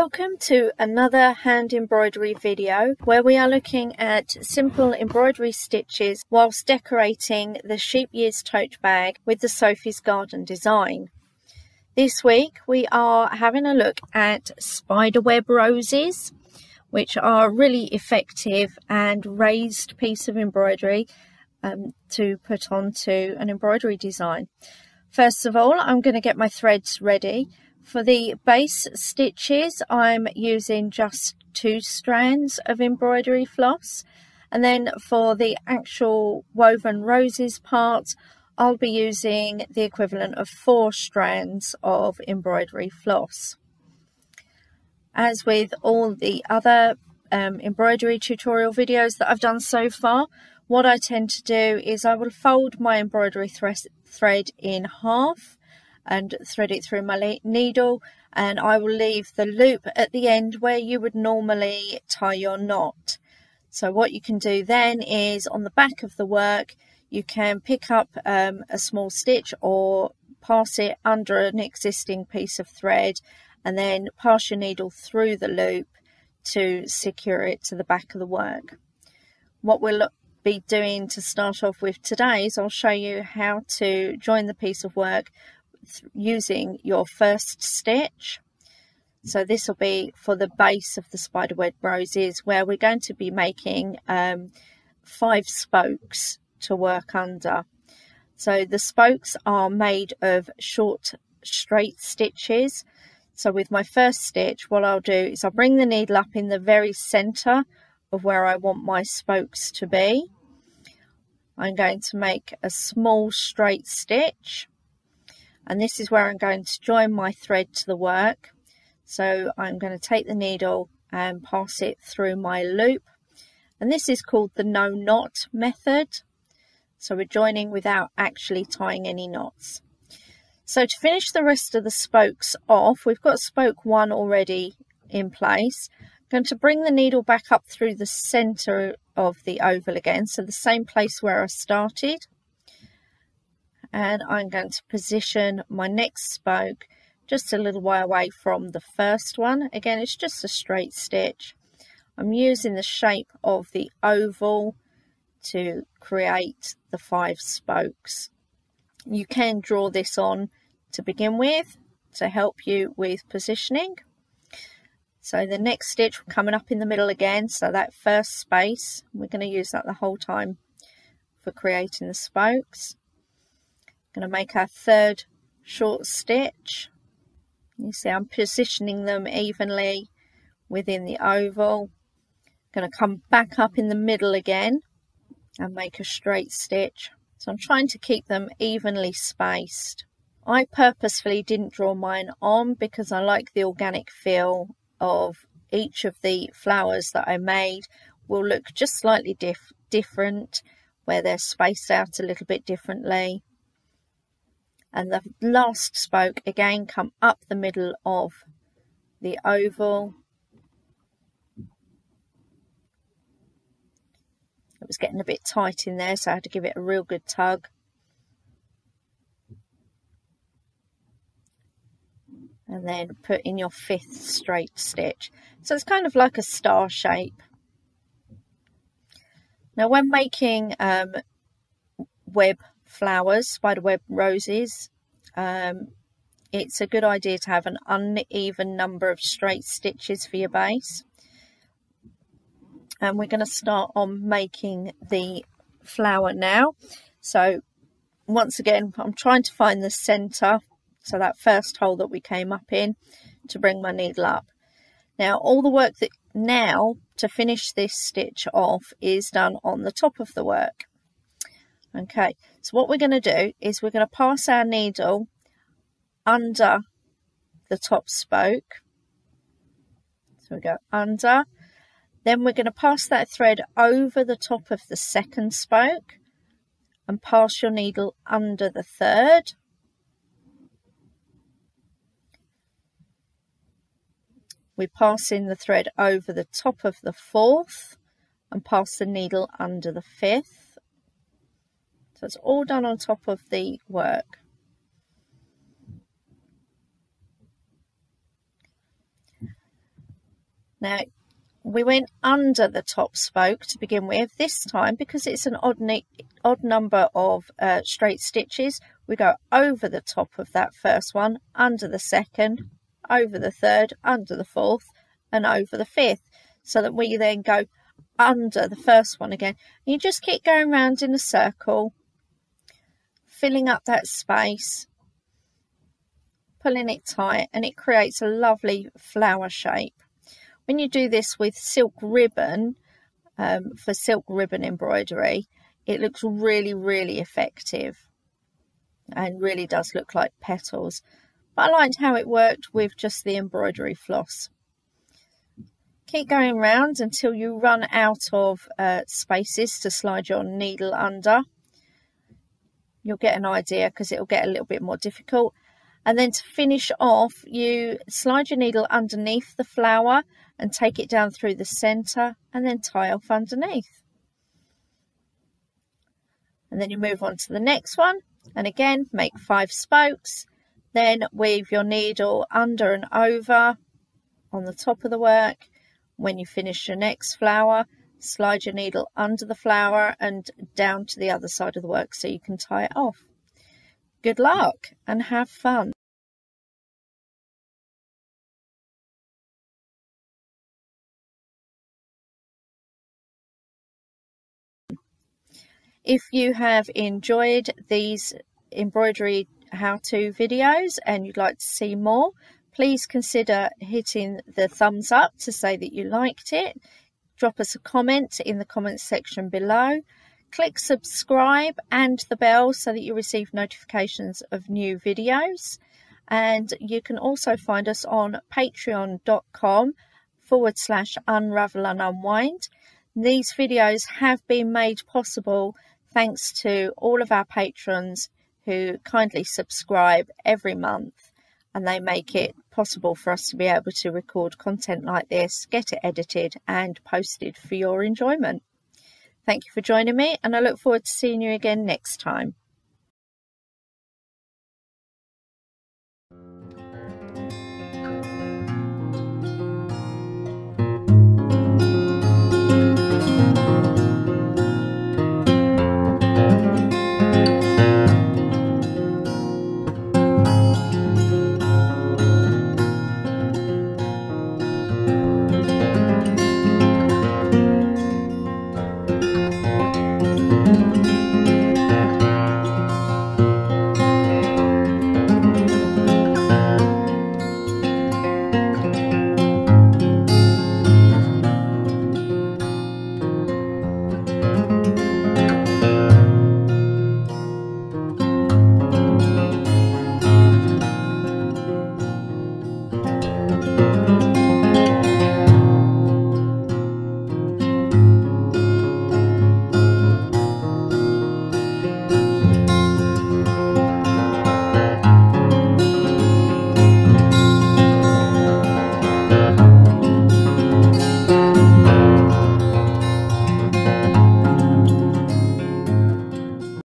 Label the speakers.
Speaker 1: Welcome to another hand embroidery video where we are looking at simple embroidery stitches whilst decorating the Sheep Years tote bag with the Sophie's Garden design. This week we are having a look at spiderweb roses, which are a really effective and raised piece of embroidery to put onto an embroidery design. First of all, I'm going to get my threads ready. For the base stitches, I'm using just 2 strands of embroidery floss, and then for the actual woven roses part, I'll be using the equivalent of 4 strands of embroidery floss. As with all the other embroidery tutorial videos that I've done so far, what I tend to do is I will fold my embroidery thread in half and thread it through my needle, and I will leave the loop at the end where you would normally tie your knot. So what you can do then is on the back of the work you can pick up a small stitch or pass it under an existing piece of thread and then pass your needle through the loop to secure it to the back of the work. What we'll be doing to start off with today is I'll show you how to join the piece of work using your first stitch. So this will be for the base of the spiderweb roses, where we're going to be making 5 spokes to work under. So the spokes are made of short straight stitches. So with my first stitch, what I'll do is I'll bring the needle up in the very center of where I want my spokes to be. I'm going to make a small straight stitch, and this is where I'm going to join my thread to the work. So I'm going to take the needle and pass it through my loop, and this is called the no knot method. So we're joining without actually tying any knots. So to finish the rest of the spokes off, we've got spoke 1 already in place. I'm going to bring the needle back up through the center of the oval again, so the same place where I started. And I'm going to position my next spoke just a little way away from the first one. Again, it's just a straight stitch. I'm using the shape of the oval to create the 5 spokes. You can draw this on to begin with to help you with positioning. So the next stitch coming up in the middle again, so that first space, we're going to use that the whole time for creating the spokes. Going to make our 3rd short stitch. You see I'm positioning them evenly within the oval. Going to come back up in the middle again and make a straight stitch. So I'm trying to keep them evenly spaced. I purposefully didn't draw mine on because I like the organic feel of each of the flowers that I made. Will look just slightly different where they're spaced out a little bit differently. And the last spoke again come up the middle of the oval. It was getting a bit tight in there, so I had to give it a real good tug. And then put in your 5th straight stitch. So it's kind of like a star shape. Now when making web flowers, spiderweb roses, it's a good idea to have an uneven number of straight stitches for your base. And we're going to start on making the flower now. So once again, I'm trying to find the center, so that first hole that we came up in, to bring my needle up. Now all the work that now to finish this stitch off is done on the top of the work. Okay, so what we're going to do is we're going to pass our needle under the top spoke. So we go under, then we're going to pass that thread over the top of the 2nd spoke and pass your needle under the 3rd. We pass in the thread over the top of the 4th and pass the needle under the 5th. So it's all done on top of the work. Now we went under the top spoke to begin with. This time, because it's an odd number of straight stitches, we go over the top of that first one, under the second, over the third, under the fourth, and over the fifth, so that we then go under the first one again. And you just keep going round in a circle, filling up that space, pulling it tight, and it creates a lovely flower shape. When you do this with silk ribbon, for silk ribbon embroidery, it looks really, really effective and really does look like petals. But I liked how it worked with just the embroidery floss. Keep going round until you run out of spaces to slide your needle under. You'll get an idea because it'll get a little bit more difficult. And then to finish off, you slide your needle underneath the flower and take it down through the centre and then tie off underneath. And then you move on to the next one, and again make 5 spokes. Then weave your needle under and over on the top of the work. When you finish your next flower, slide your needle under the flower and down to the other side of the work so you can tie it off. Good luck and have fun. If you have enjoyed these embroidery how-to videos and you'd like to see more, please consider hitting the thumbs up to say that you liked it. Drop us a comment in the comments section below. Click subscribe and the bell so that you receive notifications of new videos. And you can also find us on patreon.com/unravel and unwind. These videos have been made possible thanks to all of our patrons who kindly subscribe every month, and they make it possible for us to be able to record content like this, get it edited and posted for your enjoyment. Thank you for joining me, and I look forward to seeing you again next time.